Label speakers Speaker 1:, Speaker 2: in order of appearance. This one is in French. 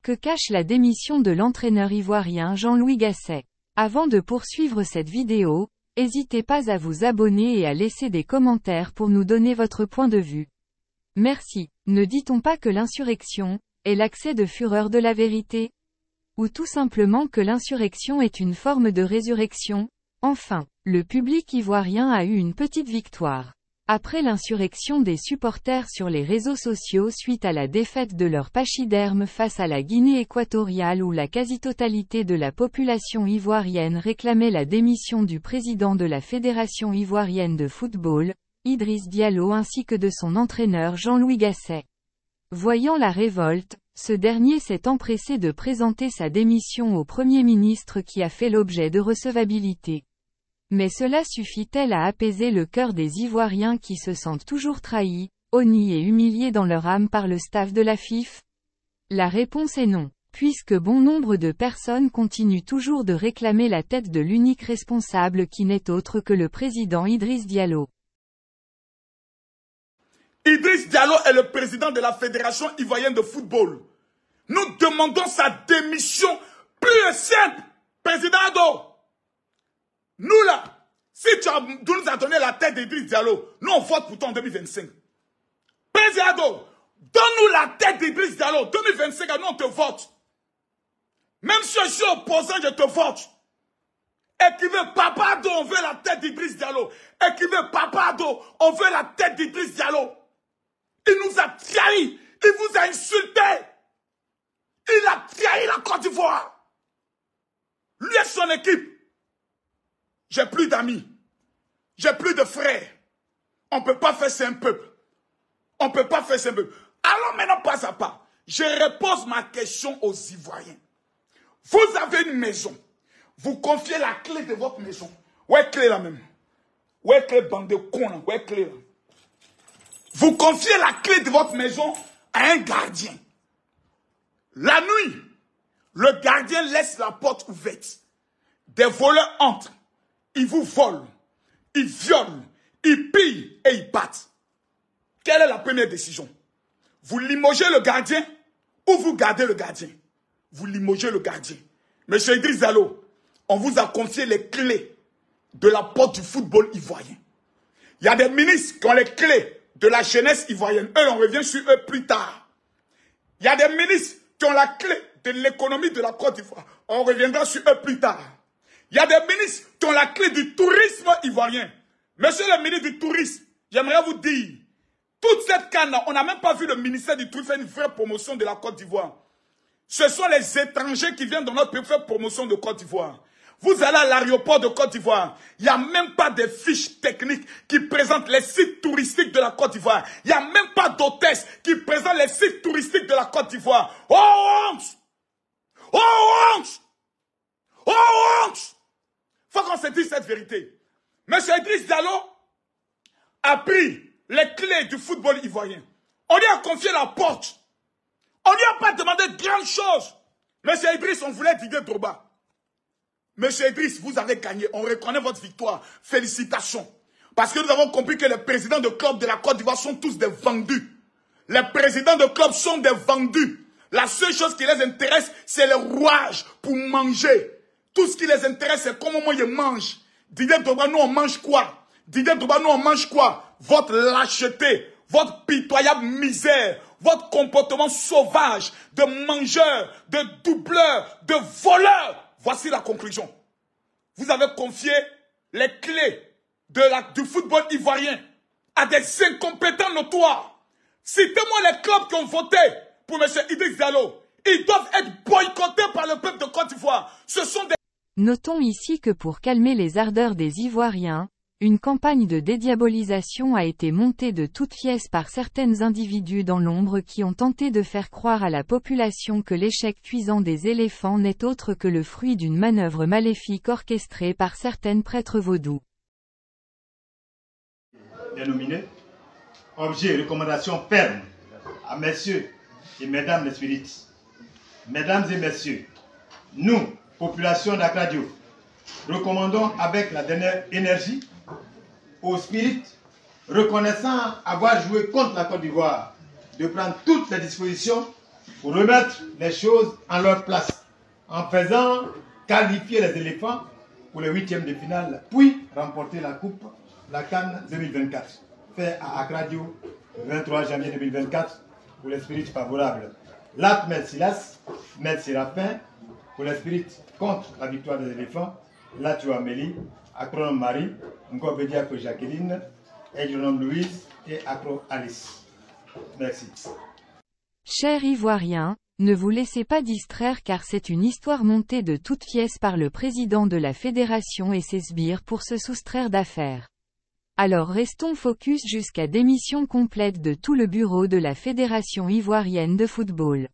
Speaker 1: Que cache la démission de l'entraîneur ivoirien Jean-Louis Gasset? Avant de poursuivre cette vidéo, n'hésitez pas à vous abonner et à laisser des commentaires pour nous donner votre point de vue. Merci. Ne dit-on pas que l'insurrection est l'accès de fureur de la vérité? Ou tout simplement que l'insurrection est une forme de résurrection? Enfin, le public ivoirien a eu une petite victoire. Après l'insurrection des supporters sur les réseaux sociaux suite à la défaite de leur pachyderme face à la Guinée équatoriale où la quasi-totalité de la population ivoirienne réclamait la démission du président de la Fédération ivoirienne de football, Idriss Diallo ainsi que de son entraîneur Jean-Louis Gasset. Voyant la révolte, ce dernier s'est empressé de présenter sa démission au Premier ministre qui a fait l'objet de recevabilité. Mais cela suffit-elle à apaiser le cœur des Ivoiriens qui se sentent toujours trahis, honnis et humiliés dans leur âme par le staff de la FIF? La réponse est non, puisque bon nombre de personnes continuent toujours de réclamer la tête de l'unique responsable qui n'est autre que le président Idriss Diallo.
Speaker 2: Idriss Diallo est le président de la Fédération ivoirienne de football. Nous demandons sa démission plus simple, président Ado. Nous là, si tu nous as donné la tête d'Idriss Diallo, nous on vote pour toi en 2025. Président Ado, donne-nous la tête d'Idriss Diallo, 2025, nous on te vote. Même si je suis opposant, je te vote. Écrivez Papa Ado, on veut la tête d'Idriss Diallo. Écrivez Papa Ado, on veut la tête d'Idriss Diallo. Il nous a trahi, il vous a insulté. Il a trahi la Côte d'Ivoire. Lui et son équipe. J'ai plus d'amis. J'ai plus de frères. On ne peut pas faire ça un peuple. On ne peut pas faire ça un peuple. Alors maintenant, pas à pas, je repose ma question aux Ivoiriens. Vous avez une maison. Vous confiez la clé de votre maison. Où est clé là même? Où est clé bande de cons là? Où est clé là? Vous confiez la clé de votre maison à un gardien. La nuit, le gardien laisse la porte ouverte. Des voleurs entrent. Ils vous volent, ils violent, ils pillent et ils battent. Quelle est la première décision? Vous limogez le gardien ou vous gardez le gardien? Vous limogez le gardien. Monsieur Idriss Diallo, on vous a confié les clés de la porte du football ivoirien. Il y a des ministres qui ont les clés de la jeunesse ivoirienne. Eux, on revient sur eux plus tard. Il y a des ministres qui ont la clé de l'économie de la Côte d'Ivoire. On reviendra sur eux plus tard. Il y a des ministres qui ont la clé du tourisme ivoirien. Monsieur le ministre du tourisme, j'aimerais vous dire, toute cette canne, on n'a même pas vu le ministère du tourisme faire une vraie promotion de la Côte d'Ivoire. Ce sont les étrangers qui viennent dans notre pays faire promotion de Côte d'Ivoire. Vous allez à l'aéroport de Côte d'Ivoire, il n'y a même pas de fiches techniques qui présentent les sites touristiques de la Côte d'Ivoire. Il n'y a même pas d'hôtesse qui présente les sites touristiques de la Côte d'Ivoire. Oh honte! Oh honte! Oh honte! Il faut qu'on se dise cette vérité. Monsieur Idriss Diallo a pris les clés du football ivoirien. On lui a confié la porte. On ne lui a pas demandé de grandes choses. Monsieur Idriss, on voulait Didier Drogba. Monsieur Idriss, vous avez gagné. On reconnaît votre victoire. Félicitations. Parce que nous avons compris que les présidents de clubs de la Côte d'Ivoire sont tous des vendus. Les présidents de clubs sont des vendus. La seule chose qui les intéresse, c'est le rouage pour manger. Tout ce qui les intéresse, c'est comment ils mangent. Didier Drogba, nous on mange quoi? Didier Drogba, nous on mange quoi? Votre lâcheté, votre pitoyable misère, votre comportement sauvage de mangeur, de doubleur, de voleur. Voici la conclusion. Vous avez confié les clés du football ivoirien à des incompétents notoires. Citez-moi les clubs qui ont voté pour M. Idriss Diallo. Ils doivent être boycottés par le peuple de Côte d'Ivoire. Ce sont des...
Speaker 1: Notons ici que pour calmer les ardeurs des Ivoiriens, une campagne de dédiabolisation a été montée de toutes pièces par certains individus dans l'ombre qui ont tenté de faire croire à la population que l'échec cuisant des éléphants n'est autre que le fruit d'une manœuvre maléfique orchestrée par certaines prêtres vaudous.
Speaker 3: Dénominé, objet et recommandation ferme à messieurs et mesdames les spirites. Mesdames et messieurs, nous, population d'Akradio, recommandons avec la dernière énergie aux spirites, reconnaissant avoir joué contre la Côte d'Ivoire, de prendre toutes les dispositions pour remettre les choses en leur place, en faisant qualifier les éléphants pour les huitièmes de finale, puis remporter la coupe, la CAN 2024, fait à Akradio le 23 janvier 2024 pour l'esprit favorable. Lat Silas, Med Séraphin pour l'esprit contre la victoire des éléphants, Latio Amélie, Acronome Marie, Ngobediako Jacqueline, Agronome Louise et Acro Alice. Merci.
Speaker 1: Chers Ivoiriens, ne vous laissez pas distraire car c'est une histoire montée de toutes pièces par le président de la fédération et ses sbires pour se soustraire d'affaires. Alors restons focus jusqu'à démission complète de tout le bureau de la Fédération ivoirienne de football.